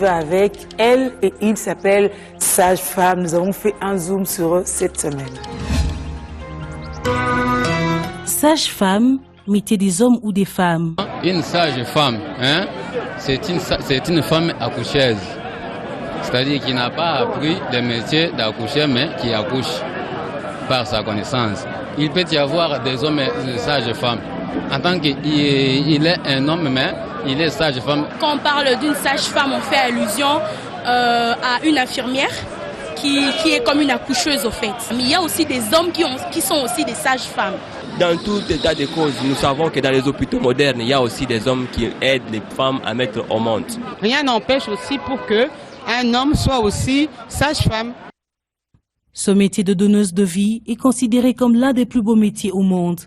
Avec elle et il s'appelle Sage-Femme. Nous avons fait un zoom sur eux cette semaine. Sage-Femme, métier des hommes ou des femmes? Une sage-femme, hein, c'est une femme accoucheuse. C'est-à-dire qui n'a pas appris le métier d'accoucher, mais qui accouche par sa connaissance. Il peut y avoir des hommes sages-femmes. En tant qu'il est un homme, mais il est sage-femme. Quand on parle d'une sage-femme, on fait allusion à une infirmière qui est comme une accoucheuse au fait. Mais il y a aussi des hommes qui sont aussi des sages-femmes. Dans tout état de cause, nous savons que dans les hôpitaux modernes, il y a aussi des hommes qui aident les femmes à mettre au monde. Rien n'empêche aussi pour que un homme soit aussi sage-femme. Ce métier de donneuse de vie est considéré comme l'un des plus beaux métiers au monde.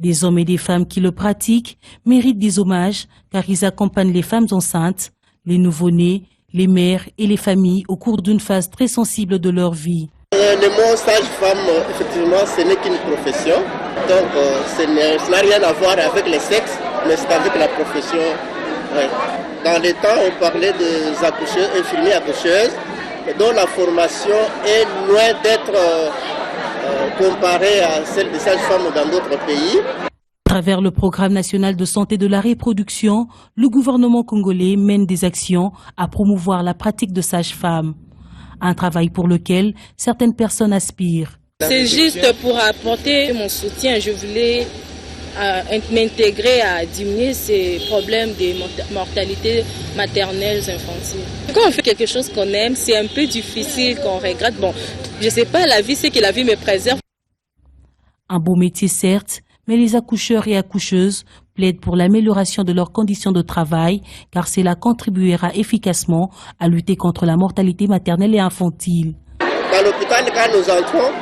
Des hommes et des femmes qui le pratiquent méritent des hommages car ils accompagnent les femmes enceintes, les nouveau-nés, les mères et les familles au cours d'une phase très sensible de leur vie. Le mot sage-femme, effectivement, ce n'est qu'une profession. Donc, ça n'a rien à voir avec le sexe, mais c'est avec la profession. Ouais. Dans les temps, on parlait des accoucheurs, infirmiers accoucheuses, dont la formation est loin d'être comparée à celle des sages-femmes dans d'autres pays. À travers le Programme national de santé de la reproduction, le gouvernement congolais mène des actions à promouvoir la pratique de sage-femme. Un travail pour lequel certaines personnes aspirent. C'est juste pour apporter mon soutien. Je voulais m'intégrer à diminuer ces problèmes de mortalité maternelle infantile. Quand on fait quelque chose qu'on aime, c'est un peu difficile, qu'on regrette. Bon, je ne sais pas, la vie, c'est que la vie me préserve. Un beau métier certes, mais les accoucheurs et accoucheuses plaident pour l'amélioration de leurs conditions de travail car cela contribuera efficacement à lutter contre la mortalité maternelle et infantile. Dans l'hôpital, quand nous entrons,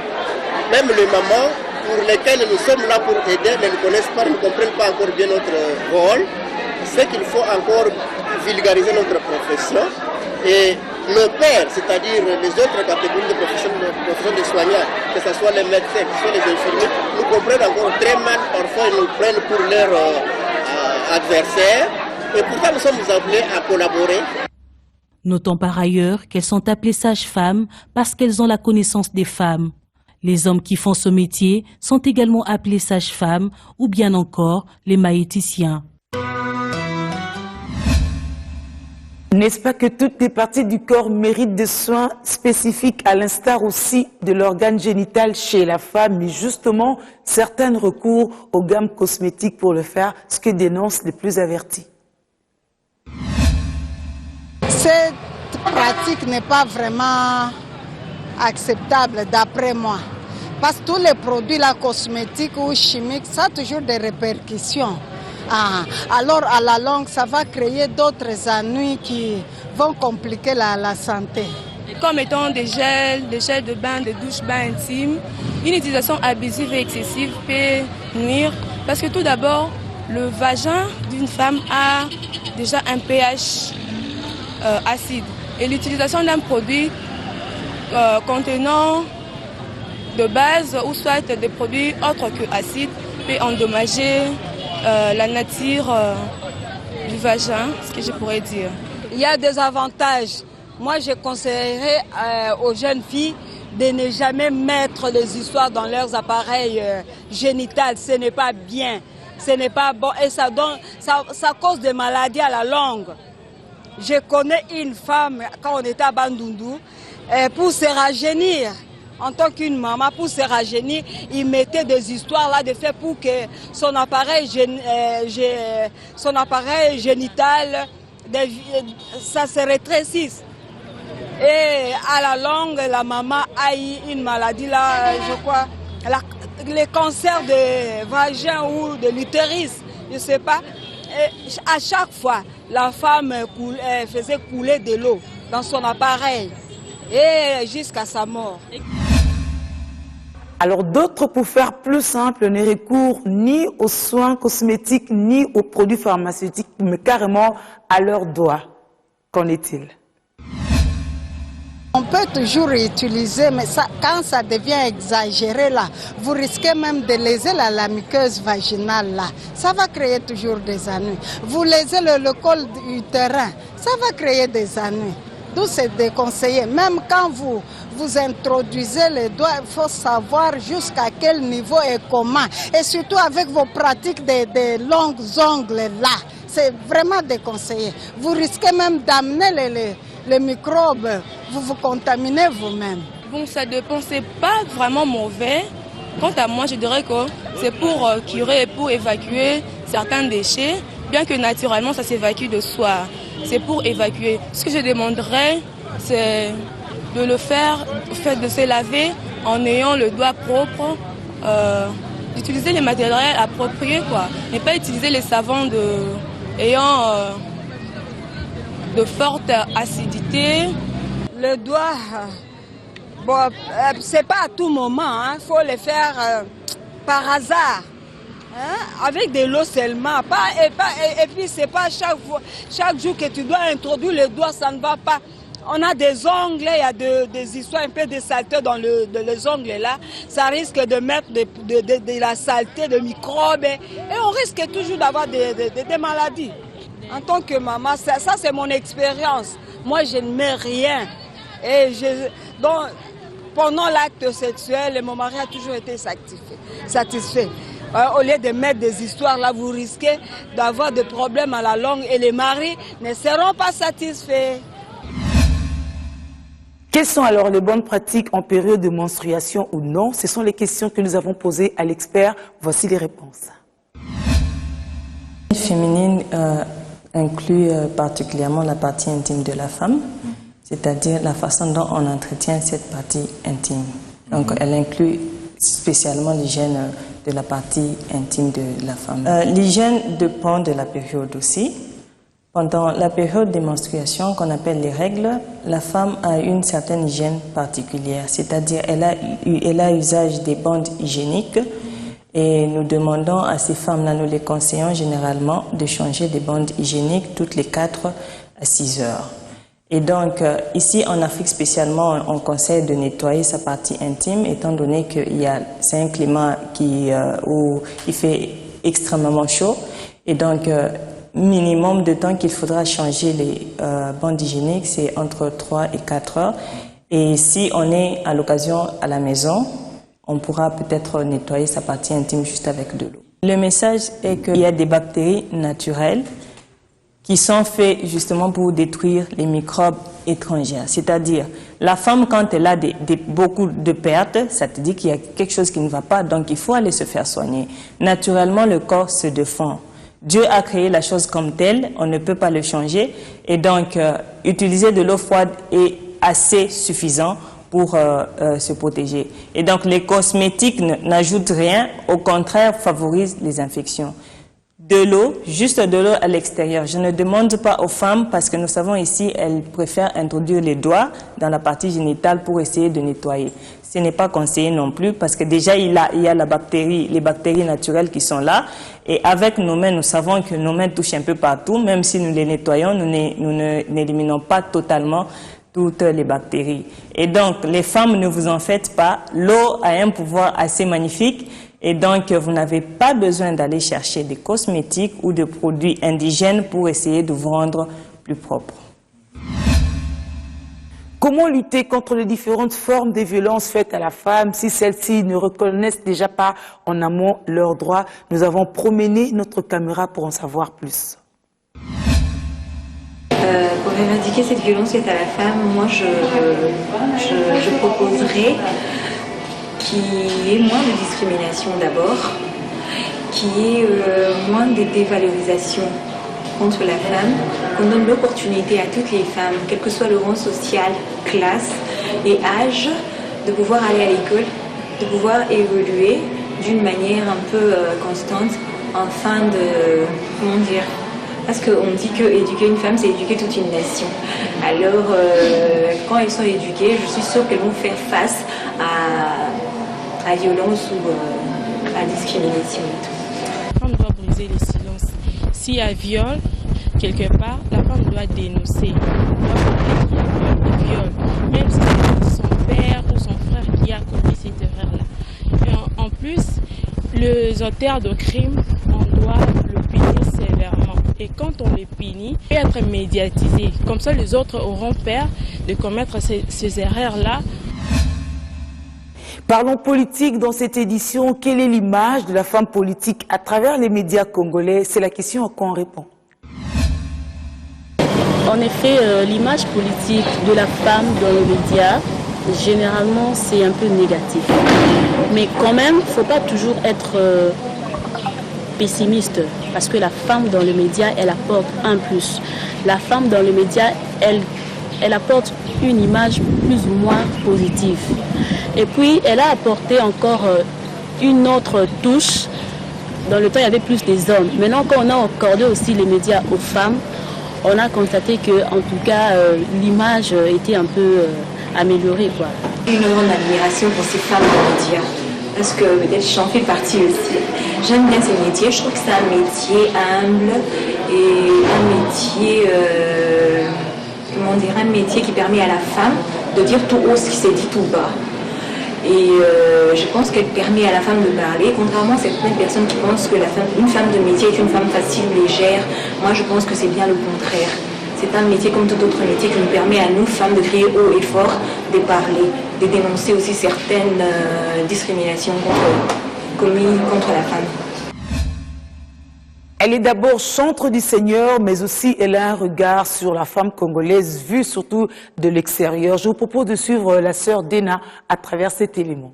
même les mamans pour lesquelles nous sommes là pour aider, mais ne connaissent pas, ne comprennent pas encore bien notre rôle, c'est qu'il faut encore vulgariser notre profession. Et nos pères, c'est-à-dire les autres catégories de profession des soignants, que ce soit les médecins, que ce soit les infirmiers, nous comprennent encore très mal, parfois ils nous prennent pour leurs adversaires. Et pourtant nous sommes appelés à collaborer. Notons par ailleurs qu'elles sont appelées sages-femmes parce qu'elles ont la connaissance des femmes. Les hommes qui font ce métier sont également appelés sages-femmes ou bien encore les maïticiens. N'est-ce pas que toutes les parties du corps méritent des soins spécifiques à l'instar aussi de l'organe génital chez la femme, mais justement, certaines recourent aux gammes cosmétiques pour le faire, ce que dénoncent les plus avertis. Cette pratique n'est pas vraiment acceptable d'après moi. Parce que tous les produits là, cosmétiques ou chimiques, ça a toujours des répercussions. Alors à la longue, ça va créer d'autres ennuis qui vont compliquer la santé. Comme étant des gels de bain, des douches bains intimes, une utilisation abusive et excessive peut nuire. Parce que tout d'abord, le vagin d'une femme a déjà un pH acide. Et l'utilisation d'un produit contenant de base ou soit des produits autres que acides peut endommager la nature du vagin, ce que je pourrais dire. Il y a des avantages. Moi, je conseillerais aux jeunes filles de ne jamais mettre les histoires dans leurs appareils génitaux. Ce n'est pas bien, ce n'est pas bon et ça cause des maladies à la longue. Je connais une femme, quand on était à Bandundu, pour se rajeunir, en tant qu'une maman, pour se rajeunir, il mettait des histoires là de fait pour que son appareil génital, ça se rétrécisse. Et à la longue, la maman a eu une maladie là, je crois, le cancer de vagin ou de l'utérus, je ne sais pas. Et à chaque fois, la femme faisait couler de l'eau dans son appareil et jusqu'à sa mort. Alors d'autres, pour faire plus simple, ne recourent ni aux soins cosmétiques ni aux produits pharmaceutiques, mais carrément à leurs doigts. Qu'en est-il? On peut toujours utiliser, mais ça, quand ça devient exagéré là, vous risquez même de léser la muqueuse vaginale là. Ça va créer toujours des ennuis. Vous lésez le col utérin, ça va créer des ennuis. D'où c'est déconseillé. Même quand vous introduisez les doigts, il faut savoir jusqu'à quel niveau et comment. Et surtout avec vos pratiques des longs ongles là, c'est vraiment déconseillé. Vous risquez même d'amener les microbes, vous vous contaminez vous-même. Bon, ça dépend, c'est pas vraiment mauvais. Quant à moi, je dirais que c'est pour curer et pour évacuer certains déchets, bien que naturellement ça s'évacue de soi. C'est pour évacuer. Ce que je demanderais, c'est de le faire, de se laver en ayant le doigt propre, d'utiliser les matériels appropriés, quoi. Mais pas utiliser les savons ayant de forte acidité. Le doigt, bon, c'est pas à tout moment, il faut le faire par hasard. Avec de l'eau seulement, et puis c'est pas chaque jour que tu dois introduire le doigt, ça ne va pas. On a des ongles, il y a des histoires, un peu de saleté dans les ongles là, ça risque de mettre de la saleté, de microbes, et on risque toujours d'avoir des maladies. En tant que maman, ça c'est mon expérience. Moi je ne mets rien. Donc, pendant l'acte sexuel, mon mari a toujours été satisfait. Au lieu de mettre des histoires là, vous risquez d'avoir des problèmes à la longue et les maris ne seront pas satisfaits. Quelles sont alors les bonnes pratiques en période de menstruation ou non? Ce sont les questions que nous avons posées à l'expert. Voici les réponses. Féminine inclut particulièrement la partie intime de la femme, c'est-à-dire la façon dont on entretient cette partie intime. Donc elle inclut spécialement l'hygiène de la partie intime de la femme. L'hygiène dépend de la période aussi. Pendant la période des menstruations, qu'on appelle les règles, la femme a une certaine hygiène particulière, c'est-à-dire elle a usage des bandes hygiéniques et nous demandons à ces femmes-là, nous les conseillons généralement de changer des bandes hygiéniques toutes les 4 à 6 heures. Et donc, ici en Afrique spécialement, on conseille de nettoyer sa partie intime, étant donné que c'est un climat où il fait extrêmement chaud. Et donc, minimum de temps qu'il faudra changer les bandes hygiéniques, c'est entre 3 et 4 heures. Et si on est à l'occasion à la maison, on pourra peut-être nettoyer sa partie intime juste avec de l'eau. Le message est qu'il y a des bactéries naturelles qui sont faits justement pour détruire les microbes étrangers. C'est-à-dire, la femme, quand elle a beaucoup de pertes, ça te dit qu'il y a quelque chose qui ne va pas, donc il faut aller se faire soigner. Naturellement, le corps se défend. Dieu a créé la chose comme telle, on ne peut pas le changer, et donc utiliser de l'eau froide est assez suffisant pour se protéger. Et donc les cosmétiques n'ajoutent rien, au contraire favorisent les infections. De l'eau, juste de l'eau à l'extérieur. Je ne demande pas aux femmes, parce que nous savons ici, elles préfèrent introduire les doigts dans la partie génitale pour essayer de nettoyer. Ce n'est pas conseillé non plus, parce que déjà il y a les bactéries naturelles qui sont là, et avec nos mains, nous savons que nos mains touchent un peu partout, même si nous les nettoyons, nous n'éliminons pas totalement toutes les bactéries. Et donc, les femmes, ne vous en faites pas, l'eau a un pouvoir assez magnifique, et donc, vous n'avez pas besoin d'aller chercher des cosmétiques ou de produits indigènes pour essayer de vous rendre plus propre. Comment lutter contre les différentes formes de violences faites à la femme si celles-ci ne reconnaissent déjà pas en amont leurs droits? Nous avons promené notre caméra pour en savoir plus. Pour éradiquer cette violence faite à la femme, moi je proposerais qu'il y ait moins de discrimination d'abord, qu'il y ait moins de dévalorisation contre la femme, qu'on donne l'opportunité à toutes les femmes, quel que soit le rang social, classe et âge, de pouvoir aller à l'école, de pouvoir évoluer d'une manière un peu constante, afin de, comment dire, parce qu'on dit que éduquer une femme, c'est éduquer toute une nation. Alors, quand elles sont éduquées, je suis sûre qu'elles vont faire face à violence ou à discrimination et tout. La femme doit briser le silence. S'il y a viol, quelque part, la femme doit dénoncer. Elle doit montrer qu'il y a viol, même si les auteurs de crimes, on doit le punir sévèrement. Et quand on les punit, il peut être médiatisé. Comme ça, les autres auront peur de commettre ces erreurs-là. Parlons politique dans cette édition. Quelle est l'image de la femme politique à travers les médias congolais? C'est la question à quoi on répond. En effet, l'image politique de la femme dans les médias, généralement, c'est un peu négatif. Mais quand même, il ne faut pas toujours être pessimiste, parce que la femme dans les médias, elle apporte un plus. La femme dans les médias, elle apporte une image plus ou moins positive. Et puis, elle a apporté encore une autre touche. Dans le temps, il y avait plus des hommes. Maintenant, quand on a accordé aussi les médias aux femmes, on a constaté que, en tout cas, l'image était un peu améliorée, quoi. Une grande admiration pour ces femmes de médias, parce que peut-être j'en fais partie aussi. J'aime bien ces métiers. Je trouve que c'est un métier humble et un métier, comment dire, un métier qui permet à la femme de dire tout haut ce qui s'est dit tout bas. Et je pense qu'elle permet à la femme de parler, contrairement à certaines personnes qui pensent que une femme de métier est une femme facile, légère. Moi, je pense que c'est bien le contraire. C'est un métier comme tout autre métier qui nous permet à nous, femmes, de crier haut et fort, de parler, de dénoncer aussi certaines discriminations commises contre la femme. Elle est d'abord chantre du Seigneur, mais aussi elle a un regard sur la femme congolaise, vue surtout de l'extérieur. Je vous propose de suivre la sœur Dena à travers cet élément.